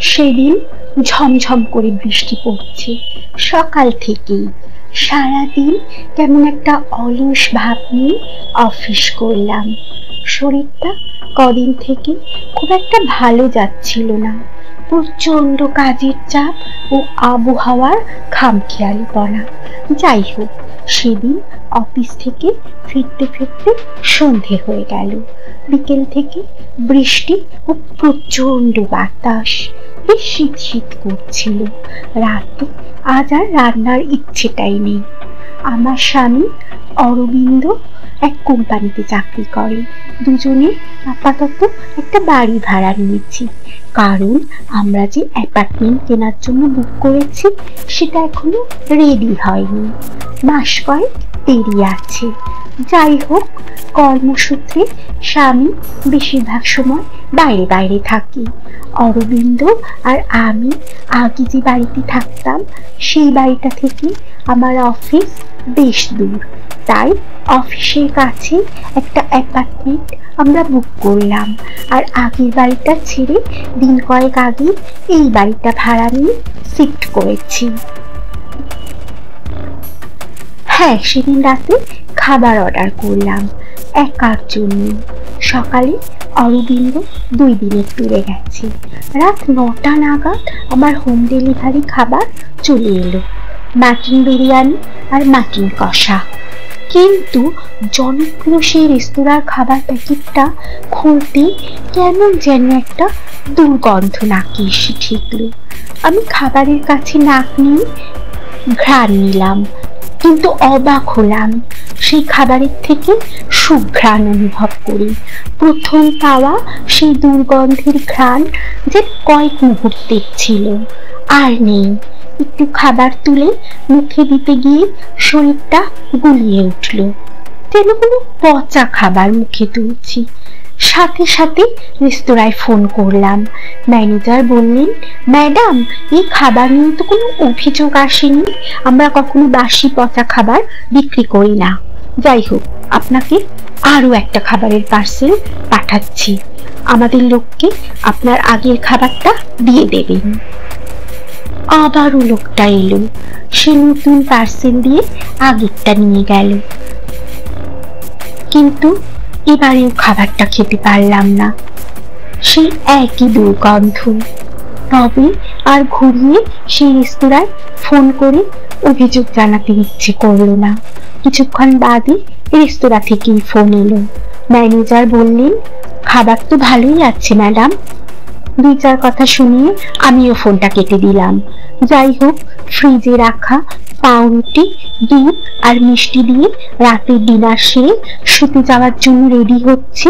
সেদিন ঝমঝম করে বৃষ্টি পড়ছে সকাল থেকেই। সারাদিন কেমন একটা অলস ভাব নিয়ে অফিস করলাম। শরীরটা কদিন থেকে খুব একটা ভালো যাচ্ছিল না। প্রচন্ড কাজের চাপ ও আবহাওয়ার খামখেয়ালিপনা। যাই হোক, সেদিন অফিস থেকে ফিরতে ফিরতে সন্ধে হয়ে গেল। বিকেল থেকে বৃষ্টি ও প্রচন্ড বাতাস, বেশ শীত শীত করছিল। রাতে আজ আর রান্নার ইচ্ছেটাই নেই। আমার স্বামী অরবিন্দ এক কোম্পানিতে চাকরি করে। দুজনে আপাতত একটা বাড়ি ভাড়া নিয়েছি, কারণ আমরা যে অ্যাপার্টমেন্ট কেনার জন্য বুক করেছি সেটা এখনো রেডি হয়নি। মাস কয়েক দেরি আছে। যাই হোক, কর্মসূত্রে স্বামী বেশিরভাগ সময় বাইরে বাইরে থাকি। অরবিন্দ আর আমি আগে যে বাড়িতে থাকতাম সেই বাড়িটা থেকে আমার অফিস বেশ দূর, তাই অফিসের কাছে একটা অ্যাপার্টমেন্ট আমরা বুক করলাম। আর আগের বাড়িটা ছেড়ে দিন কয়েক আগে এই বাড়িটা ভাড়া নিয়ে শিফট করেছি। হ্যাঁ, সেদিন রাতে খাবার অর্ডার করলাম একার জন্য। সকালে অরবিন্দ 2 দিনের ট্যুরে গেছে। রাত 9টা নাগাদ আমার হোম ডেলিভারি খাবার চলে এলো, মাটন বিরিয়ানি আর মাটন কষা। কিন্তু জনপ্রিয় সেই রেস্তোরাঁর খাবার প্যাকেটটা খুলতে কেমন যেন একটা দুর্গন্ধ নাকে এসে ঠেকলো। আমি খাবারের কাছে নাক নিয়ে ঘ্রাণ নিলাম, কিন্তু অবাক হলাম সেই খাবারের থেকে সুঘ্রাণ অনুভব করি। প্রথম পাওয়া সেই দুর্গন্ধের ঘ্রাণ যে কয়েক মুহূর্তের ছিল, আর নেই। একটু খাবার তুলে মুখে দিতে গিয়ে শরীরটা গুলিয়ে উঠল, যেন কোনো পচা খাবার মুখে তুলছি। সাথে সাথে রেস্তোরাঁয় ফোন করলাম। ম্যানেজার বললেন, ম্যাডাম, এই খাবার নিয়ে তো কোনো অভিযোগ আসেনি, আমরা কখনো বাসি পচা খাবার বিক্রি করি না। যাই হোক, আপনাকে আরো একটা খাবারের পার্সেল পাঠাচ্ছি, আমাদের লোককে আপনার আগের খাবারটা দিয়ে দেবেন। আবারও লোকটা এলো, সে নতুন পার্সেল দিয়ে আগেরটা নিয়ে গেল, কিন্তু এবারেও খাবারটা খেতে পারলাম না। সেই একই দুর্গন্ধ। তবে আর ঘুরিয়ে সেই রেস্তোরাঁয় ফোন করে অভিযোগ জানাতে ইচ্ছে করলো না। কিছুক্ষণ বাদে রেস্তোরাঁ থেকেই ফোন এলো। ম্যানেজার বললেন, খাবার তো ভালোই আছে ম্যাডাম। 2-4 কথা শুনিয়ে আমিও ফোনটা কেটে দিলাম। যাই হোক, ফ্রিজে রাখা পাউরুটি, দুধ আর মিষ্টি দিয়ে রাতের ডিনার সেরে শুতে যাওয়ার জন্য রেডি হচ্ছি।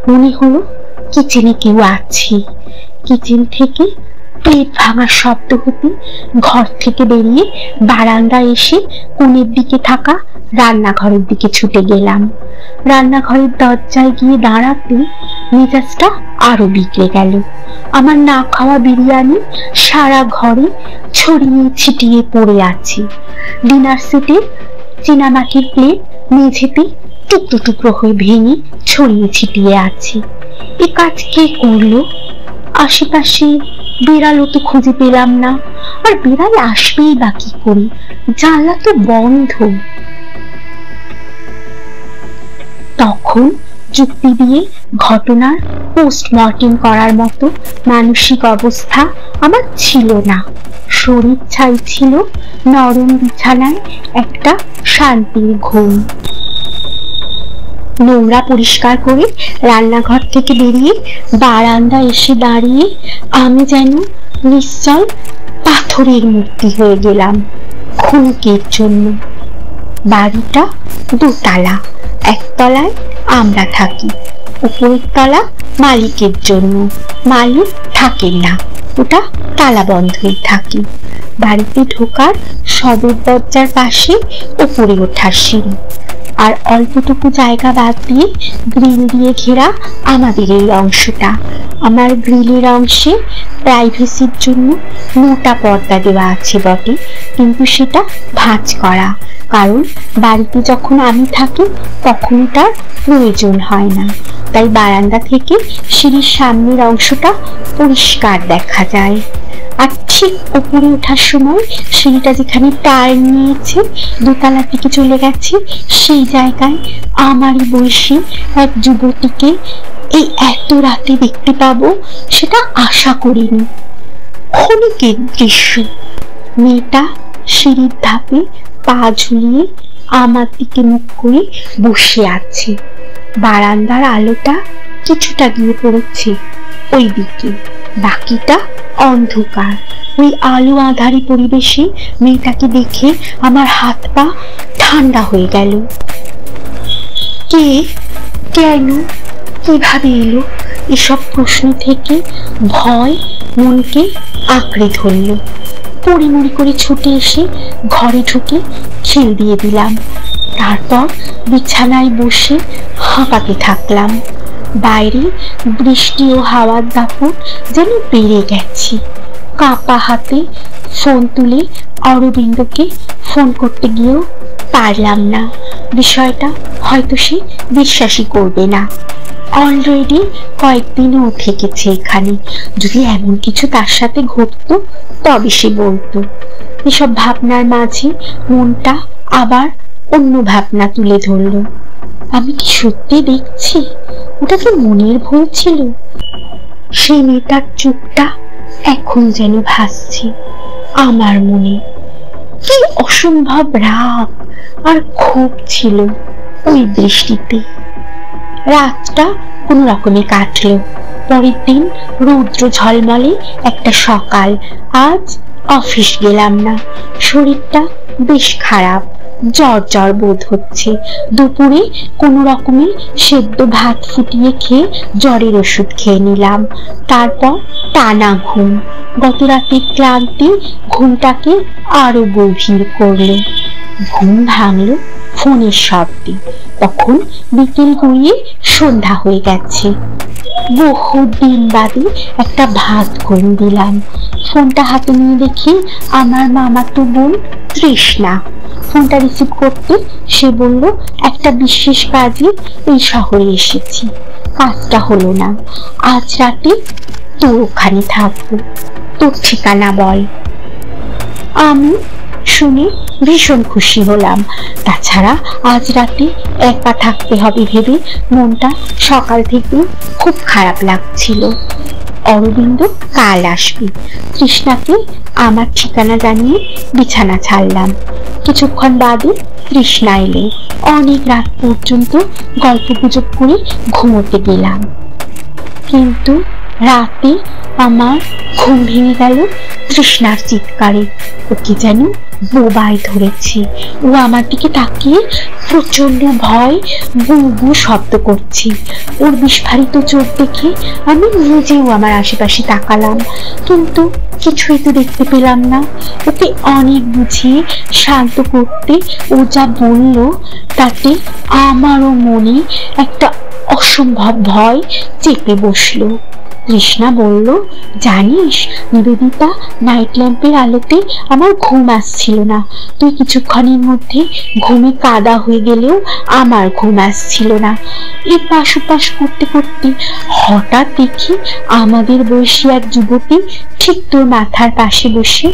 মনে হলো কিচেনে কেউ আছে। কিচেন থেকে প্লেট ভাঙার শব্দ হতে ঘর থেকে বেরিয়ে বারান্দায় এসে কোণের দিকে থাকা রান্নাঘরের দিকে ছুটে গেলাম। রান্নাঘরের দরজায় গিয়ে দাঁড়াতে মেজাজটা আরো বিগড়ে গেল। আমার না খাওয়া বিরিয়ানি সারা ঘরে ছড়িয়ে ছিটিয়ে পড়ে আছে। ডিনার সেটের চীনামাটির প্লেট মেঝেতে টুকরো টুকরো হয়ে ভেঙে ছড়িয়ে ছিটিয়ে আছে। এ কাজ কে করলো? আশেপাশে বিড়ালও তো খুঁজে পেলাম না, আর বিড়াল আসবেই বা কি করে? জানলা তো বন্ধ। তখন যুক্তি দিয়ে ঘটনার পোস্টমর্টেম করার মতো মানসিক অবস্থা আমার ছিল না। শরীর চাইছিল নরম বিছানায় একটা শান্তির ঘুম। নোংরা পরিষ্কার করে রান্নাঘর থেকে বেরিয়ে বারান্দা এসে দাঁড়িয়ে আমি যেন নিশ্চল পাথরের মূর্তি হয়ে গেলাম খুনকের জন্য। বাড়িটা 2 তলা, একতলায় আমরা থাকি, উপরের তলা মালিকের জন্য। মালিক থাকেন না, ওটা তালা বন্ধই থাকে। বাড়িতে ঢোকার সদর দরজার পাশে উপরে ওঠার সিঁড়ি। আর অল্পটুকু জায়গা বাদ দিয়ে গ্রিল দিয়ে ঘেরা আমাদের এই অংশটা। আমার গ্রিলের অংশে প্রাইভেসির জন্য মোটা পর্দা দেওয়া আছে বটে, কিন্তু সেটা ভাঁজ করা, কারণ বাড়িতে যখন আমি থাকি তখন তার প্রয়োজন হয় না। তাই বারান্দা থেকে সিঁড়ির সামনের অংশটা পরিষ্কার দেখা যায়। আর ঠিক উপরে ওঠার সময় সিঁড়িটা যেখানে টার্ন নিয়েছে দোতলা থেকে চলে গেছে, সেই জায়গায় আমারই বয়সী এক যুবতীকে এই এত রাতে দেখতে পাবো সেটা আশা করিনি। ক্ষণিকের দৃশ্য। মেয়েটা সিঁড়ির ধাপে পা ঝুলিয়ে আমার দিকে মুখ করে বসে আছে। বারান্দার আলোটা কিছুটা গিয়ে পড়েছে ওই দিকে, বাকিটা অন্ধকার। ওই আলো আঁধারি পরিবেশে মেয়েটাকে দেখে আমার হাত পা ঠান্ডা হয়ে গেল। কে, কেন, কিভাবে এলো, এসব প্রশ্ন থেকে ভয় মনকে আঁকড়ে ধরল। পড়িমড়ি করে ছুটে এসে ঘরে ঢুকে খিল দিয়ে দিলাম। তারপর বিছানায় বসে হাঁপাতে থাকলাম। বাইরে বৃষ্টি ও হাওয়ার দাপট যেন বেড়ে গেছে। কাঁপা হাতে ফোন তুলে অরবিন্দকে ফোন করতে গিয়েও পারলাম না। বিষয়টা হয়তো সে বিশ্বাসই করবে না। অলরেডি কয়েকদিনও থেকেছে এখানে, যদি এমন কিছু তার সাথে ঘটতো তবে সে বলতো। এসব ভাবনার মাঝে মনটা আবার অন্য ভাবনা তুলে ধরল। আমি কি সত্যি দেখছি? ওটা কি মনের ভুল ছিল? সেই মেয়েটার চোখটা এখন যেন ভাসছে আমার মনে। কি অসম্ভব রাগ আর ক্ষোভ ছিল ওই দৃষ্টিতে। রাতটা কোন রকমে কাটলো। পরের দিন রৌদ্র ঝলমলে একটা সকাল। আজ অফিস গেলাম না। শরীরটা বেশ খারাপ, জ্বর জ্বর বোধ হচ্ছে। দুপুরে কোনো রকমে সেদ্ধ ভাত ফুটিয়ে খেয়ে জ্বরের ওষুধ খেয়ে নিলাম। তারপর টানা ঘুম। গত রাতের ক্লান্তি ঘুমটাকে আরো গভীর করলো। ঘুম ভাঙলো ফোনের শব্দে। তখন বিকেল গড়িয়ে সন্ধ্যা হয়ে গেছে। বহু দিন বাদে একটা ভাত করে দিলাম। ফোনটা হাতে নিয়ে দেখি আমার মামাতো বোন তৃষ্ণা। ফোনটা রিসিভ করতে সে বলল, একটা বিশেষ কাজে এই শহরে এসেছি, কাজটা হলো না, আজ রাতে তোর ওখানে থাকবো, তোর ঠিকানা বল। আমি শুনে ভীষণ খুশি হলাম। তাছাড়া আজ রাতে একা থাকতে হবে ভেবে মনটা সকাল থেকে খুব খারাপ লাগছিল। অরবিন্দ কাল আসবে। তৃষ্ণাকে আমার ঠিকানা জানিয়ে বিছানা ছাড়লাম। কিছুক্ষণ বাদে তৃষ্ণা এলো। অনেক রাত পর্যন্ত গল্প গুজব করে ঘুমোতে গেলাম, কিন্তু রাতে আমার ঘুম ভেঙে গেল তৃষ্ণার চিৎকারে। ওকে যেন বোবায় ধরেছে। ও আমার দিকে তাকিয়ে প্রচন্ড ভয় বু বু শব্দ করছে। ওর বিস্ফারিত চোখ দেখে আমি নিজেও আমার আশেপাশে তাকালাম, কিন্তু কিছুই তো দেখতে পেলাম না। ওকে অনেক বুঝিয়ে শান্ত করতে ও যা বলল তাতে আমারও মনে একটা অসম্ভব ভয় চেপে বসলো। তৃষ্ণা বলল, জানিস নিবেদিতা, নাইট ল্যাম্পের আলোতে আমার ঘুম আসছিল না। তুই কিছুক্ষণের মধ্যে ঘুমে কাদা হয়ে গেলেও আমার ঘুম আসছিল না। এপাশ ওপাশ করতে করতে হঠাৎ দেখি আমাদের বয়সী এক যুবতী ঠিক তোর মাথার পাশে বসে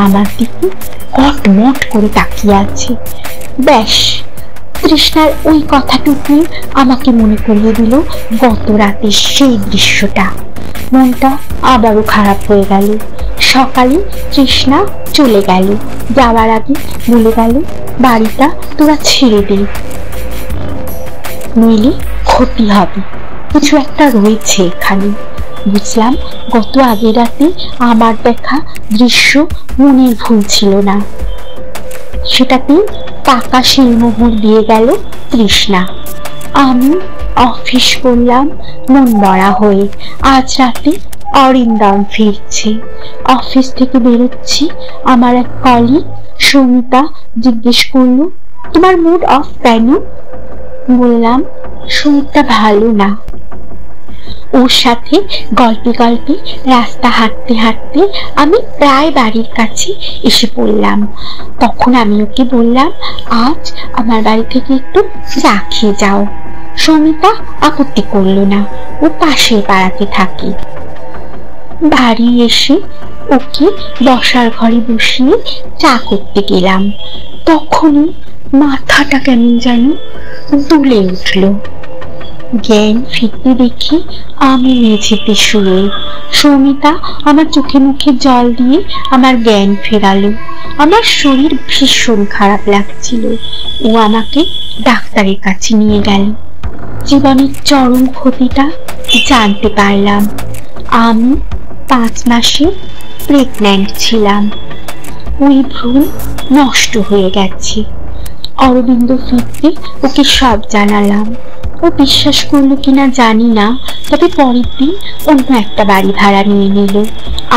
আমার দিকে কটমট করে তাকিয়ে আছে। ব্যাস, তৃষ্ণার ওই কথাটুকু আমাকে মনে করিয়ে দিল গত রাতের সেই দৃশ্যটা। মনটা আবারও খারাপ হয়ে গেল। সকালে তৃষ্ণা চলে গেল। যাওয়ার আগে বলে গেল, বাড়িটা তোরা ছেড়ে দে, নইলে ক্ষতি হবে, কিছু একটা রয়েছে এখানে। বুঝলাম গত আগের রাতে আমার দেখা দৃশ্য মনের ভুল ছিল না। সেটাতে পাকা শিলমোহর দিয়ে গেল তৃষ্ণা। আমি অফিস করলাম মন মরা হয়ে। আজ রাতে অরিন্দম ফিরছে। অফিস থেকে বেরোচ্ছি, আমার এক কলিগ সৌমিতা জিজ্ঞেস করলো, তোমার মুড অফ কেন? বললাম, শরীরটা ভালো না। ওর সাথে গল্পে গল্পে রাস্তা হাঁটতে হাঁটতে আমি প্রায় বাড়ির কাছে এসে পড়লাম। তখন আমি ওকে বললাম, আজ আমার বাড়ি থেকে একটু চা খেয়ে যাও। সমিতা আপত্তি করলো না, ও পাশের পাড়াতে থাকে। বাড়ি এসে ওকে বসার ঘরে বসিয়ে চা করতে গেলাম। তখনই মাথাটা কেমন যেন দুলে উঠল। জ্ঞান ফিরতে দেখি আমি মেঝেতে শুয়ে। সমিতা আমার চোখে মুখে জল দিয়ে আমার জ্ঞান ফেরালো। আমার শরীর ভীষণ খারাপ লাগছিল। ও আমাকে ডাক্তারের কাছে নিয়ে গেল। জীবনের চরম ক্ষতিটা জানতে পারলাম। আমি 5 মাসে প্রেগন্যান্ট ছিলাম। ওই ভ্রূণ নষ্ট হয়ে গেছে। অরবিন্দ ফিরতে ওকে সব জানালাম। ও বিশ্বাস করলো কিনা জানি না, তবে পরের দিন অন্য একটা বাড়ি ভাড়া নিয়ে নিল।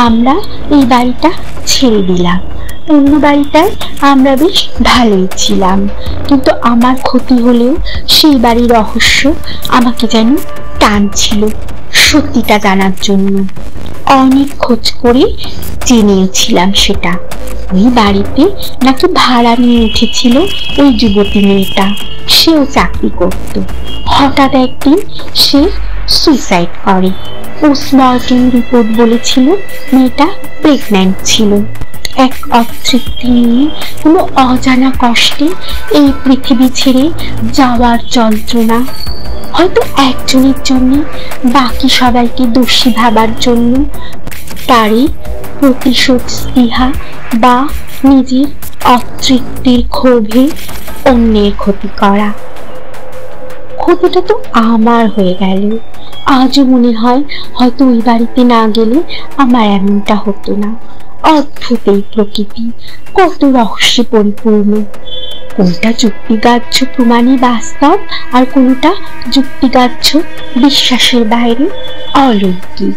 আমরা এই বাড়িটা ছেড়ে দিলাম। অন্য বাড়িটায় আমরা বেশ ভালোই ছিলাম, কিন্তু আমার ক্ষতি হলেও সেই বাড়ির রহস্য আমাকে যেন টানছিল সত্যিটা জানার জন্য। অনেক খোঁজ করে জেনেছিলাম সেটা। ওই বাড়িতে নাকি ভাড়া নিয়ে উঠেছিল ওই যুবতী মেয়েটা। সেও চাকরি করত। হঠাৎ একদিন সে সুইসাইড করে। পোস্টমর্টেম রিপোর্ট বলেছিল মেয়েটা প্রেগন্যান্ট ছিল। এক অতৃপ্তি নিয়ে কোনো অজানা কষ্টে এই পৃথিবী ছেড়ে যাওয়ার যন্ত্রণা। হয়তো একজনের জন্য বাকি সবাইকে দোষী ভাবার জন্য পারে প্রতিশোধ স্পৃহা বা নিজের অতৃপ্তির ক্ষোভে অন্যের ক্ষতি করা। ক্ষতিটা তো আমার হয়ে গেল। আজও মনে হয় হয়তো ওই বাড়িতে না গেলে আমার এমনটা হতো না। অদ্ভুত এই প্রকৃতি, কত রহস্যে পরিপূর্ণ। কোনটা যুক্তিগ্রাহ্য প্রমাণে বাস্তব, আর কোনটা যুক্তিগ্রাহ্য বিশ্বাসের বাইরে অলৌকিক।